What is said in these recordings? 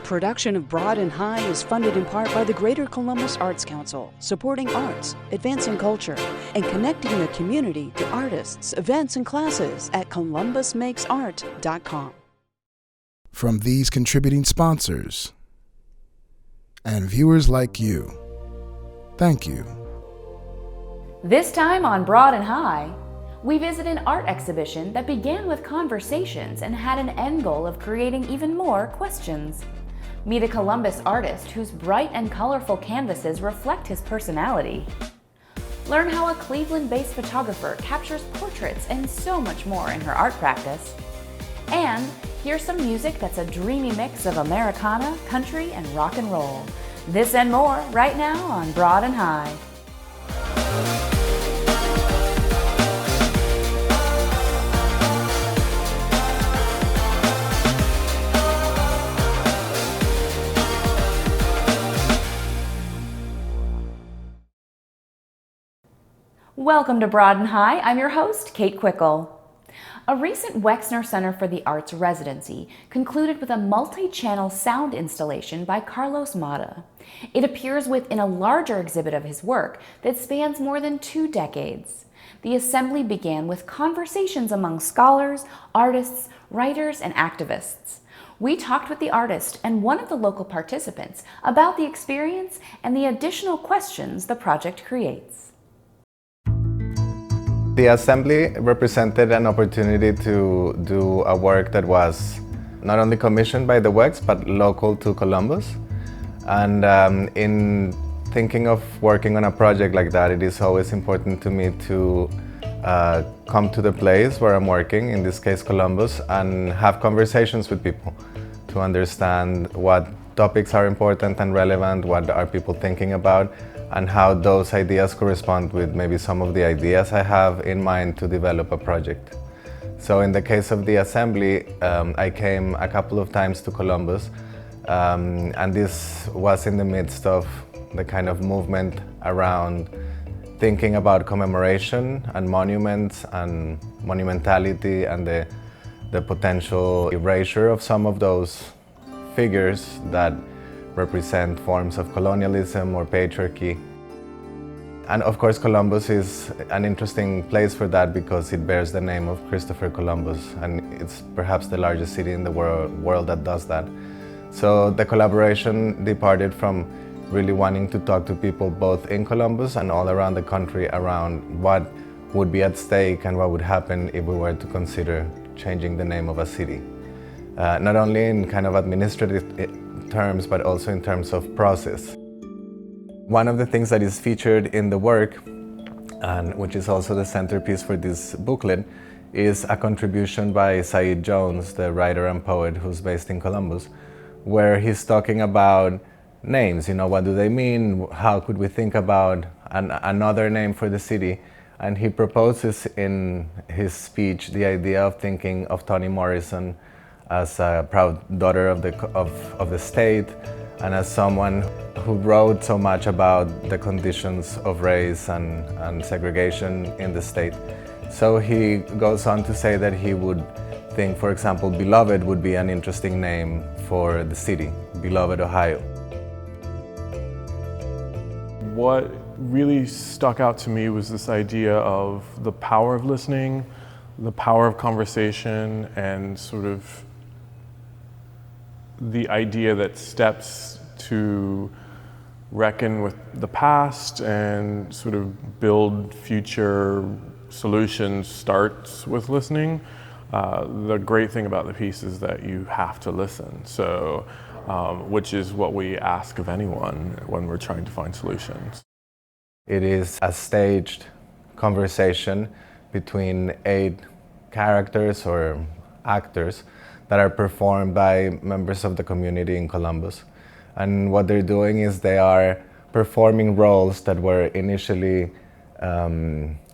Production of Broad and High is funded in part by the Greater Columbus Arts Council, supporting arts, advancing culture, and connecting the community to artists, events, and classes at columbusmakesart.com. From these contributing sponsors and viewers like you, thank you. This time on Broad and High, we visit an art exhibition that began with conversations and had an end goal of creating even more questions. Meet a Columbus artist whose bright and colorful canvases reflect his personality. Learn how a Cleveland-based photographer captures portraits and so much more in her art practice. And hear some music that's a dreamy mix of Americana, country, and rock and roll. This and more right now on Broad and High. Welcome to Broad and High. I'm your host, Kate Quickle. A recent Wexner Center for the Arts residency concluded with a multi-channel sound installation by Carlos Mata. It appears within a larger exhibit of his work that spans more than 2 decades. The assembly began with conversations among scholars, artists, writers, and activists. We talked with the artist and one of the local participants about the experience and the additional questions the project creates. The assembly represented an opportunity to do a work that was not only commissioned by the WEX, but local to Columbus. And in thinking of working on a project like that, it is always important to me to come to the place where I'm working, in this case Columbus, and have conversations with people to understand what topics are important and relevant, what are people thinking about, and how those ideas correspond with maybe some of the ideas I have in mind to develop a project. So in the case of the assembly, I came a couple of times to Columbus, and this was in the midst of the kind of movement around thinking about commemoration and monuments and monumentality and the potential erasure of some of those figures that represent forms of colonialism or patriarchy. And of course, Columbus is an interesting place for that because it bears the name of Christopher Columbus, and it's perhaps the largest city in the world that does that. So the collaboration departed from really wanting to talk to people both in Columbus and all around the country around what would be at stake and what would happen if we were to consider changing the name of a city. Not only in kind of administrative terms, but also in terms of process. One of the things that is featured in the work, and which is also the centerpiece for this booklet, is a contribution by Said Jones, the writer and poet who's based in Columbus, where he's talking about names, what do they mean, how could we think about another name for the city, and he proposes in his speech the idea of thinking of Toni Morrison as a proud daughter of the state and as someone who wrote so much about the conditions of race and segregation in the state. So he goes on to say that he would think, for example, Beloved would be an interesting name for the city, Beloved, Ohio. What really stuck out to me was this idea of the power of listening, the power of conversation, and sort of the idea that steps to reckon with the past and sort of build future solutions starts with listening. The great thing about the piece is that you have to listen, so which is what we ask of anyone when we're trying to find solutions. It is a staged conversation between 8 characters or actors that are performed by members of the community in Columbus. And what they're doing is they are performing roles that were initially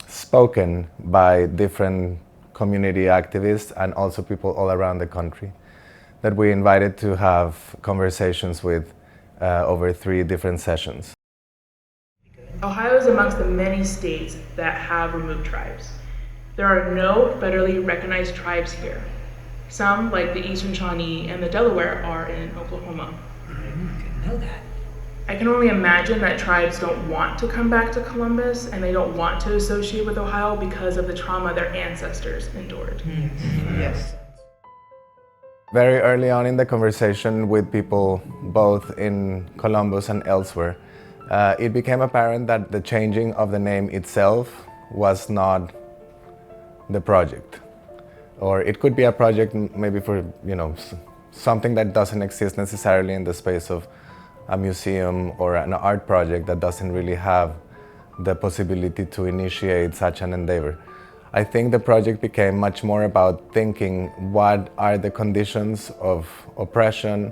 spoken by different community activists and also people all around the country that we invited to have conversations with over 3 different sessions. Ohio is amongst the many states that have removed tribes. There are no federally recognized tribes here. Some, like the Eastern Shawnee and the Delaware, are in Oklahoma. Didn't know that. I can only imagine that tribes don't want to come back to Columbus and they don't want to associate with Ohio because of the trauma their ancestors endured. Yes. Very early on in the conversation with people both in Columbus and elsewhere, it became apparent that the changing of the name itself was not the project. Or it could be a project maybe for, something that doesn't exist necessarily in the space of a museum or an art project that doesn't really have the possibility to initiate such an endeavor. I think the project became much more about thinking what are the conditions of oppression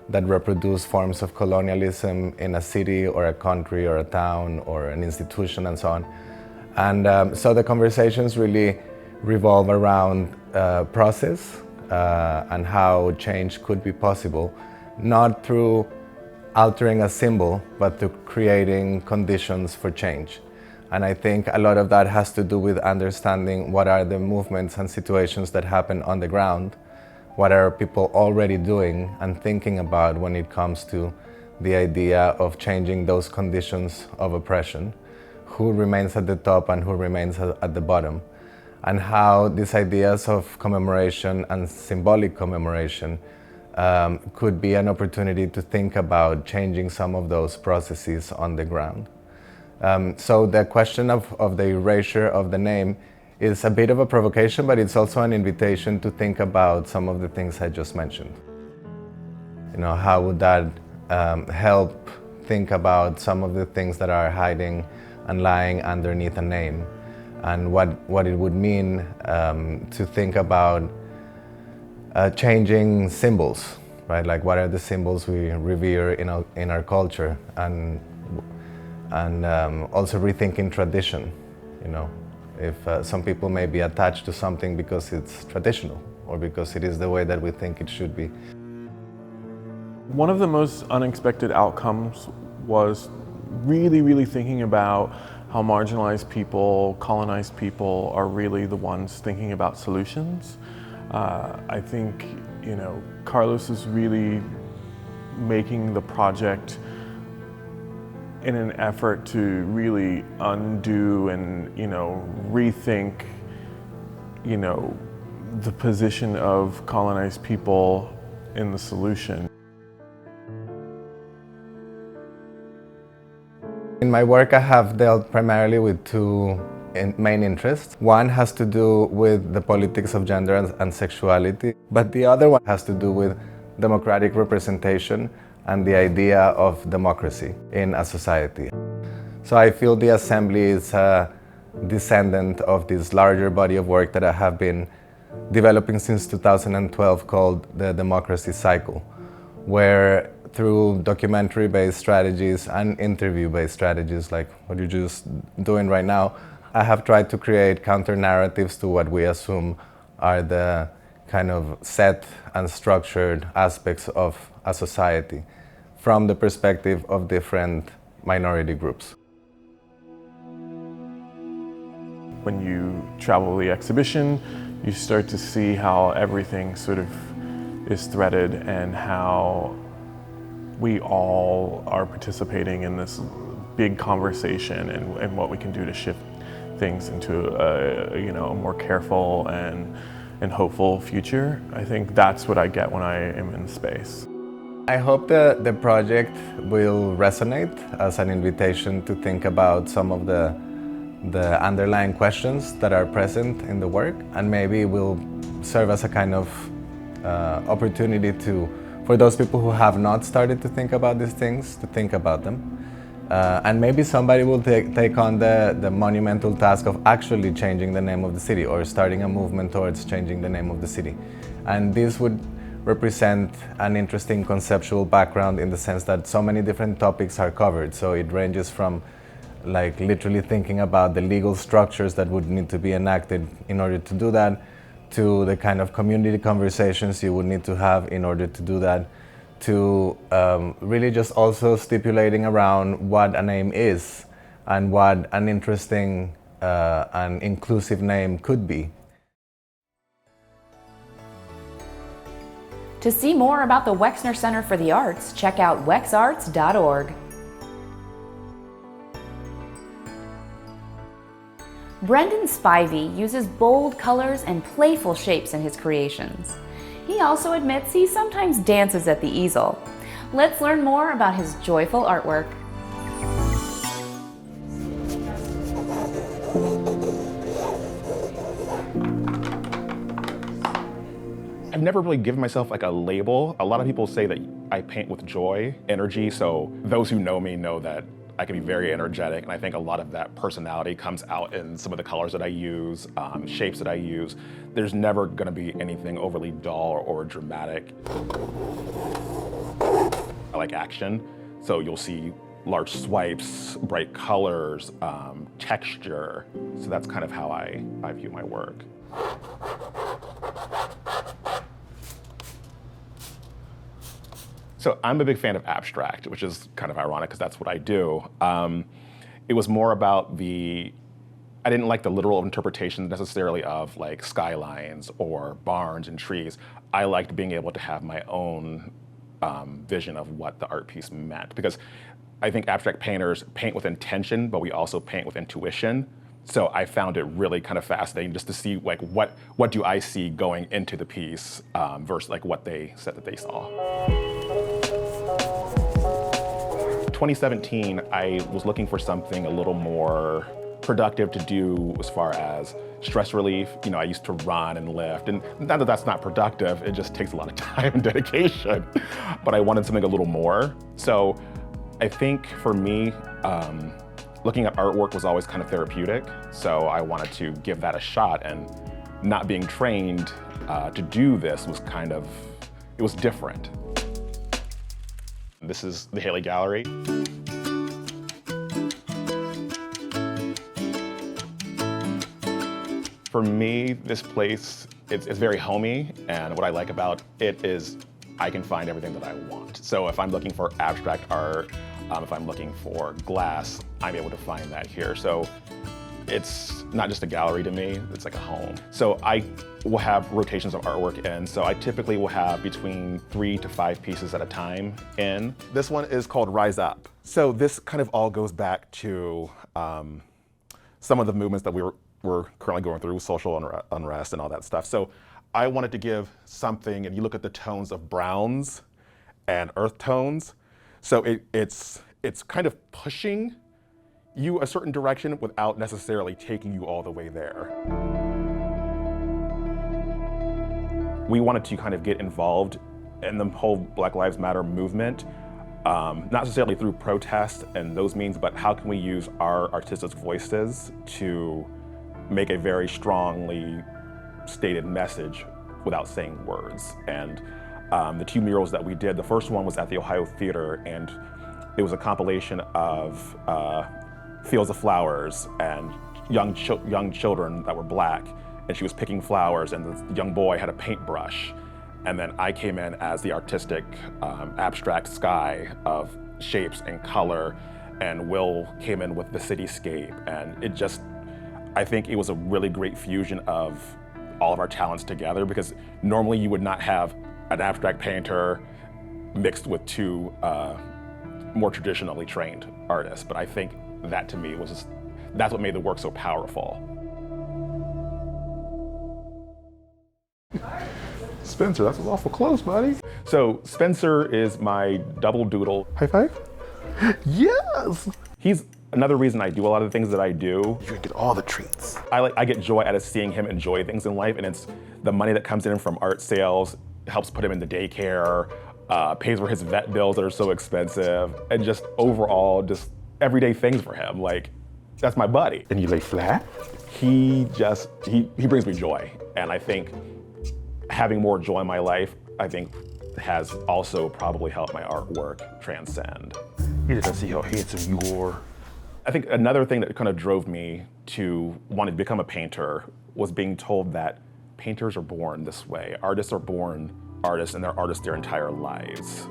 that reproduce forms of colonialism in a city or a country or a town or an institution and so on. And so the conversations really revolve around process and how change could be possible, not through altering a symbol, but through creating conditions for change. And I think a lot of that has to do with understanding what are the movements and situations that happen on the ground, what are people already doing and thinking about when it comes to the idea of changing those conditions of oppression, who remains at the top and who remains at the bottom, and how these ideas of commemoration and symbolic commemoration could be an opportunity to think about changing some of those processes on the ground. So the question of the erasure of the name is a bit of a provocation, but it's also an invitation to think about some of the things I just mentioned. How would that help think about some of the things that are hiding and lying underneath a name, and what it would mean to think about changing symbols, right? Like, what are the symbols we revere in our culture, and also rethinking tradition. If some people may be attached to something because it's traditional or because it is the way that we think it should be. One of the most unexpected outcomes was really thinking about how marginalized people, colonized people are really the ones thinking about solutions. I think, Carlos is really making the project in an effort to really undo and, rethink, the position of colonized people in the solution. In my work, I have dealt primarily with two main interests. One has to do with the politics of gender and sexuality, but the other one has to do with democratic representation and the idea of democracy in a society. So I feel the Assembly is a descendant of this larger body of work that I have been developing since 2012 called the Democracy Cycle, where through documentary-based strategies and interview-based strategies like what you're just doing right now, I have tried to create counter-narratives to what we assume are the kind of set and structured aspects of a society from the perspective of different minority groups. When you travel the exhibition, you start to see how everything sort of is threaded and how we all are participating in this big conversation and what we can do to shift things into a more careful and hopeful future. I think that's what I get when I am in space. I hope the project will resonate as an invitation to think about some of the underlying questions that are present in the work, and maybe will serve as a kind of opportunity for those people who have not started to think about these things, to think about them. And maybe somebody will take on the monumental task of actually changing the name of the city or starting a movement towards changing the name of the city. And this would represent an interesting conceptual background in the sense that so many different topics are covered. So it ranges from like literally thinking about the legal structures that would need to be enacted in order to do that, to the kind of community conversations you would need to have in order to do that, to really just also stipulating around what a name is and what an interesting and inclusive name could be. To see more about the Wexner Center for the Arts, check out wexarts.org. Brendan Spivey uses bold colors and playful shapes in his creations. He also admits he sometimes dances at the easel. Let's learn more about his joyful artwork. I've never really given myself like a label. A lot of people say that I paint with joy, energy, so those who know me know that I can be very energetic, and I think a lot of that personality comes out in some of the colors that I use, shapes that I use. There's never gonna be anything overly dull or dramatic. I like action, so you'll see large swipes, bright colors, texture. So that's kind of how I view my work. So I'm a big fan of abstract, which is kind of ironic because that's what I do. It was more about I didn't like the literal interpretation necessarily of like skylines or barns and trees. I liked being able to have my own vision of what the art piece meant, because I think abstract painters paint with intention, but we also paint with intuition. So I found it really kind of fascinating just to see like what do I see going into the piece versus like what they said that they saw. 2017, I was looking for something a little more productive to do as far as stress relief. You know, I used to run and lift, and not that that's not productive, it just takes a lot of time and dedication, but I wanted something a little more. So I think for me, looking at artwork was always kind of therapeutic, so I wanted to give that a shot, and not being trained to do this was it was different. This is the Haley Gallery. For me, this place, it's very homey, and what I like about it is I can find everything that I want. So if I'm looking for abstract art, if I'm looking for glass, I'm able to find that here. So it's not just a gallery to me, it's like a home. So I will have rotations of artwork in, so I typically will have between 3 to 5 pieces at a time in. This one is called Rise Up. So this kind of all goes back to some of the movements that we're currently going through, social unrest and all that stuff. So I wanted to give something, and you look at the tones of browns and earth tones, so it's kind of pushing you a certain direction without necessarily taking you all the way there. We wanted to kind of get involved in the whole Black Lives Matter movement, not necessarily through protest and those means, but how can we use our artistic voices to make a very strongly stated message without saying words. And the 2 murals that we did, the first one was at the Ohio Theater, and it was a compilation of fields of flowers and young children that were Black, and she was picking flowers, and the young boy had a paintbrush. And then I came in as the artistic abstract sky of shapes and color, and Will came in with the cityscape. And it just, I think it was a really great fusion of all of our talents together, because normally you would not have an abstract painter mixed with 2 more traditionally trained artists. But I think that to me was just, that's what made the work so powerful. Spencer, that's awful close, buddy. So Spencer is my double doodle. High five? Yes! He's another reason I do a lot of the things that I do. You get all the treats. I get joy out of seeing him enjoy things in life, and it's the money that comes in from art sales helps put him in the daycare, pays for his vet bills that are so expensive, and just overall, just everyday things for him. Like, that's my buddy. And you lay flat? He brings me joy, and I think having more joy in my life, I think has also probably helped my artwork transcend. You just see how handsome you are. I think another thing that kind of drove me to want to become a painter was being told that painters are born this way. Artists are born artists, and they're artists their entire lives.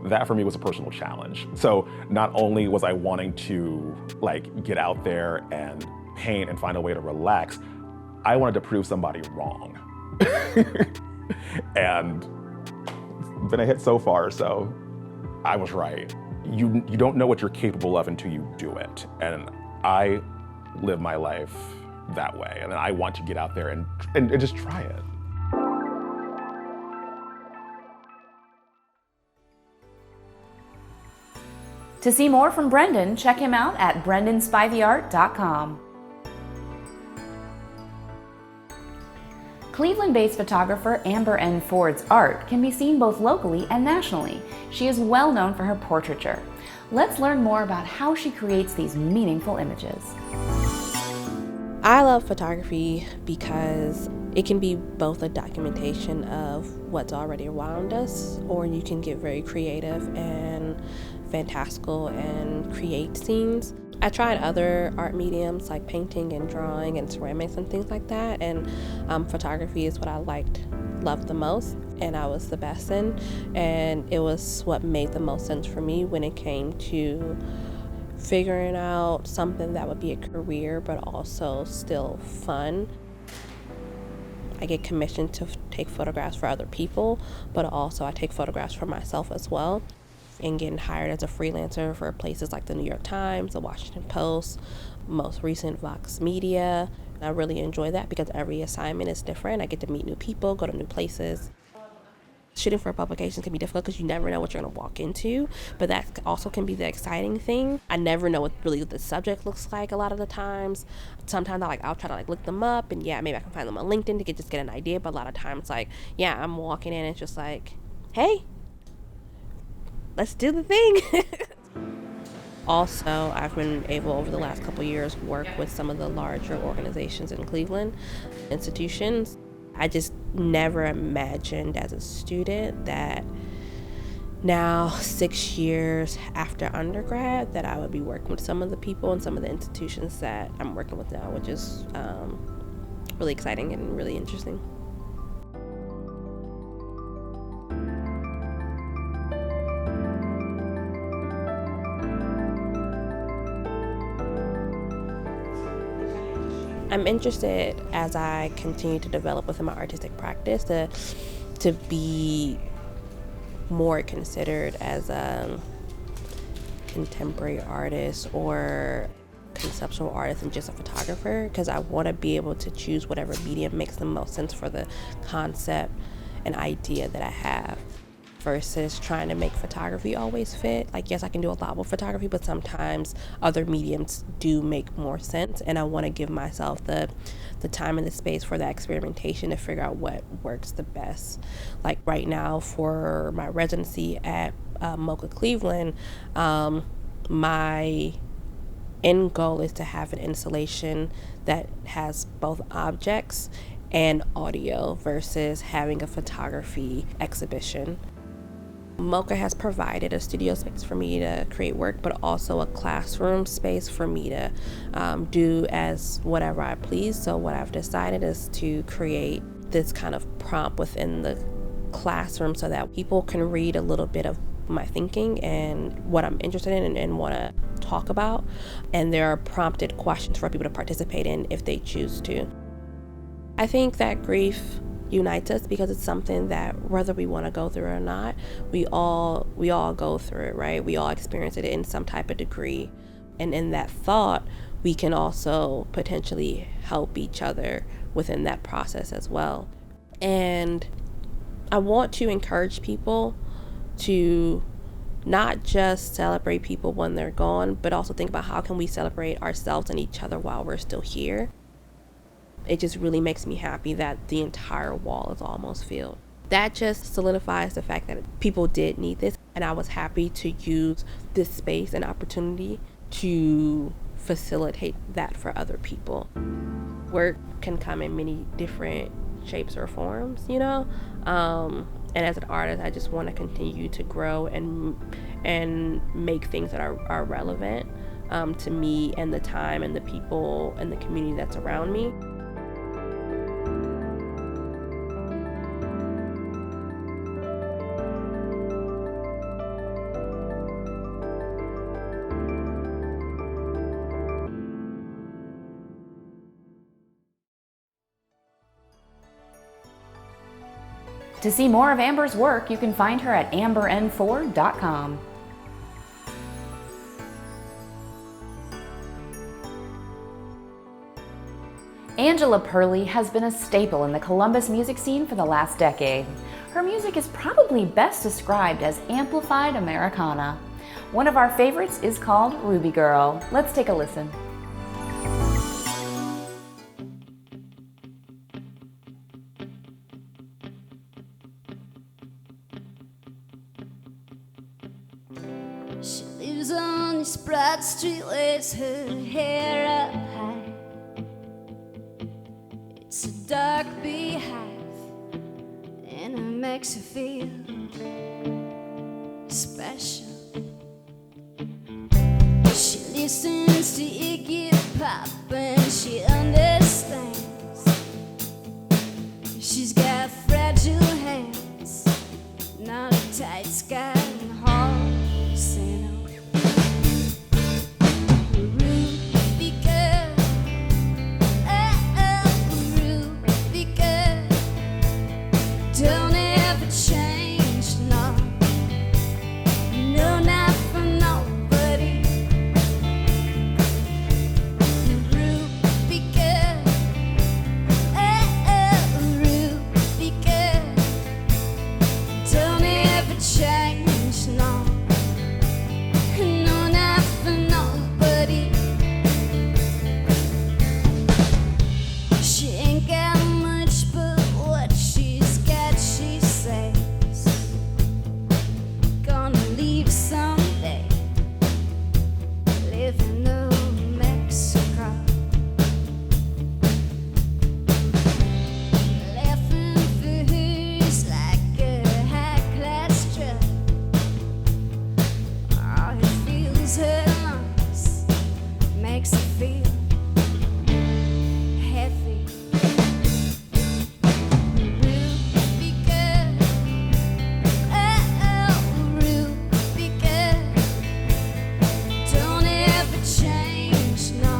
That for me was a personal challenge. So not only was I wanting to like get out there and paint and find a way to relax, I wanted to prove somebody wrong. And been a hit so far, so I was right. You don't know what you're capable of until you do it. And I live my life that way. And I want to get out there and just try it. To see more from Brendan, check him out at brendanspiveyart.com. Cleveland-based photographer Amber N. Ford's art can be seen both locally and nationally. She is well known for her portraiture. Let's learn more about how she creates these meaningful images. I love photography because it can be both a documentation of what's already around us, or you can get very creative and fantastical and create scenes. I tried other art mediums like painting and drawing and ceramics and things like that, and photography is what I loved the most, and I was the best in, and it was what made the most sense for me when it came to figuring out something that would be a career but also still fun. I get commissioned to take photographs for other people, but also I take photographs for myself as well. And getting hired as a freelancer for places like the New York Times, the Washington Post, most recent Vox Media. I really enjoy that because every assignment is different. I get to meet new people, go to new places. Shooting for publications can be difficult because you never know what you're going to walk into, but that also can be the exciting thing. I never know what really the subject looks like a lot of the times. Sometimes I'll try to look them up, and maybe I can find them on LinkedIn to just get an idea, but a lot of times I'm walking in and it's just like, hey, let's do the thing. Also, I've been able over the last couple years work with some of the larger organizations in Cleveland, institutions. I just never imagined as a student that now 6 years after undergrad that I would be working with some of the people and some of the institutions that I'm working with now, which is really exciting and really interesting. I'm interested as I continue to develop within my artistic practice to be more considered as a contemporary artist or conceptual artist and just a photographer, because I want to be able to choose whatever medium makes the most sense for the concept and idea that I have, versus trying to make photography always fit. Yes, I can do a lot with photography, but sometimes other mediums do make more sense, and I want to give myself the time and the space for that experimentation to figure out what works the best. Right now for my residency at MoCA Cleveland, my end goal is to have an installation that has both objects and audio versus having a photography exhibition. MoCA has provided a studio space for me to create work, but also a classroom space for me to do as whatever I please. So what I've decided is to create this kind of prompt within the classroom so that people can read a little bit of my thinking and what I'm interested in and want to talk about. And there are prompted questions for people to participate in if they choose to. I think that grief unites us because it's something that whether we want to go through it or not, we all go through it, right? We all experience it in some type of degree. And in that thought, we can also potentially help each other within that process as well. And I want to encourage people to not just celebrate people when they're gone, but also think about how can we celebrate ourselves and each other while we're still here. It just really makes me happy that the entire wall is almost filled. That just solidifies the fact that people did need this, and I was happy to use this space and opportunity to facilitate that for other people. Work can come in many different shapes or forms, and as an artist, I just want to continue to grow and make things that are relevant to me and the time and the people and the community that's around me. To see more of Amber's work, you can find her at ambern4.com. Angela Perley has been a staple in the Columbus music scene for the last decade. Her music is probably best described as amplified Americana. One of our favorites is called Ruby Girl. Let's take a listen. She lives on this broad street, lays her hair up high. It's a dark beehive, and it makes her feel special. She listens to Iggy Pop and she understands. She's got fragile hands, not a tight sky and horse in a Ruby girl. Oh, oh, Ruby girl. Don't ever change, no. No, not for nobody. Ruby girl. Oh, oh, Ruby girl. Don't ever change, no. No, not for nobody. She ain't got much, but what she's got, she says, gonna leave someday, live in New Mexico. Laughing for her is like a high-class drug. Oh, it fills her lungs, makes her feel heavy. Ruby girl. Oh, oh, Ruby girl. Don't ever change, no.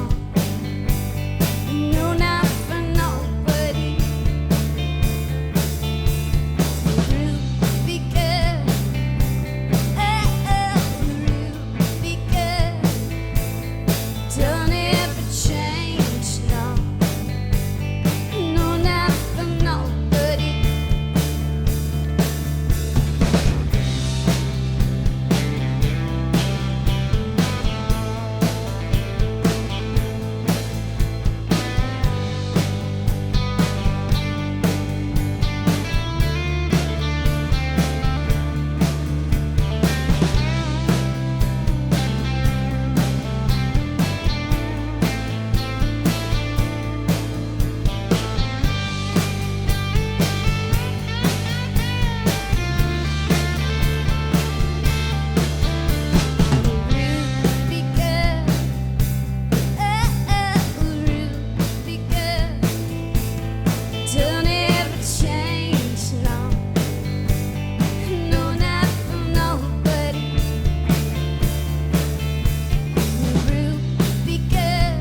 No, not for nobody. Ruby girl. Oh, oh, Ruby girl. Don't ever change, no. No, not for nobody. Ruby girl. Oh, oh, Ruby girl. Don't ever change, no. No, not for nobody. Ruby girl.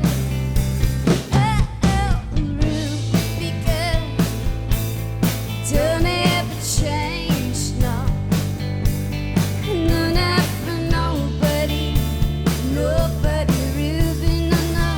Oh, oh, Ruby girl. Don't ever change, no. No, not for nobody. Nobody, Ruby, no, no.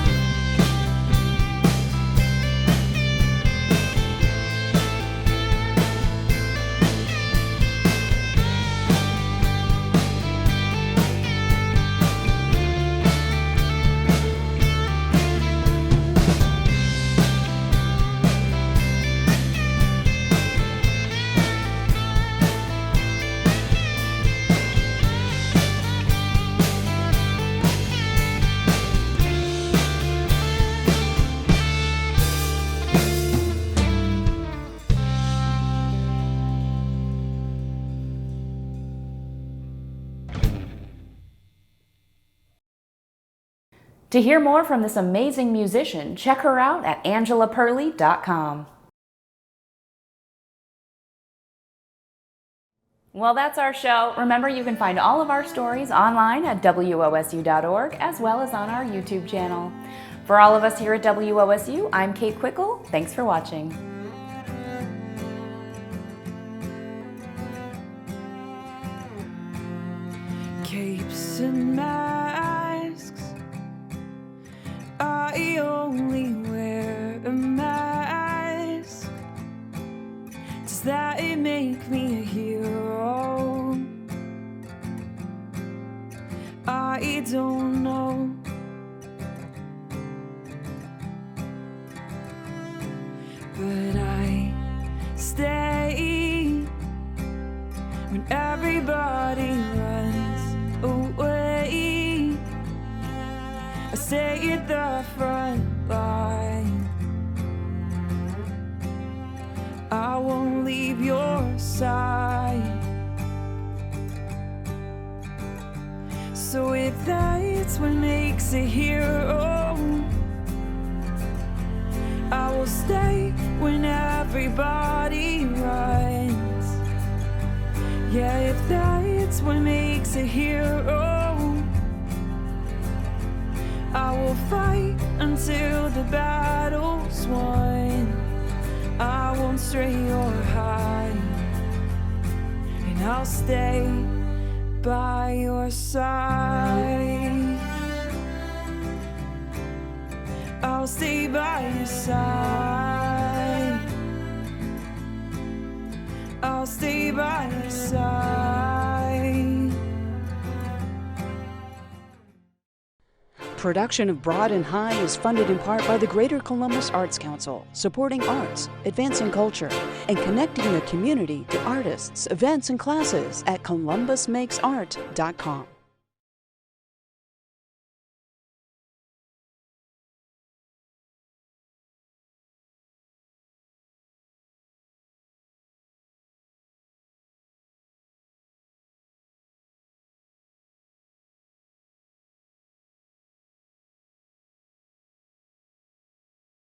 To hear more from this amazing musician, check her out at angelaperley.com. Well, that's our show. Remember, you can find all of our stories online at wosu.org as well as on our YouTube channel. For all of us here at WOSU, I'm Kate Quickle. Thanks for watching. capes and masks. I only wear a mask. Does that make me a hero? I don't know. But I stay when everybody runs away. I stay at the front line. I won't leave your side. So if that's what makes a hero, I will stay when everybody runs. Yeah, if that's what makes a hero, I will fight until the battle's won. I won't stray or hide, and I'll stay by your side. I'll stay by your side. I'll stay by your side. Production of Broad and High is funded in part by the Greater Columbus Arts Council, supporting arts, advancing culture, and connecting the community to artists, events, and classes at columbusmakesart.com.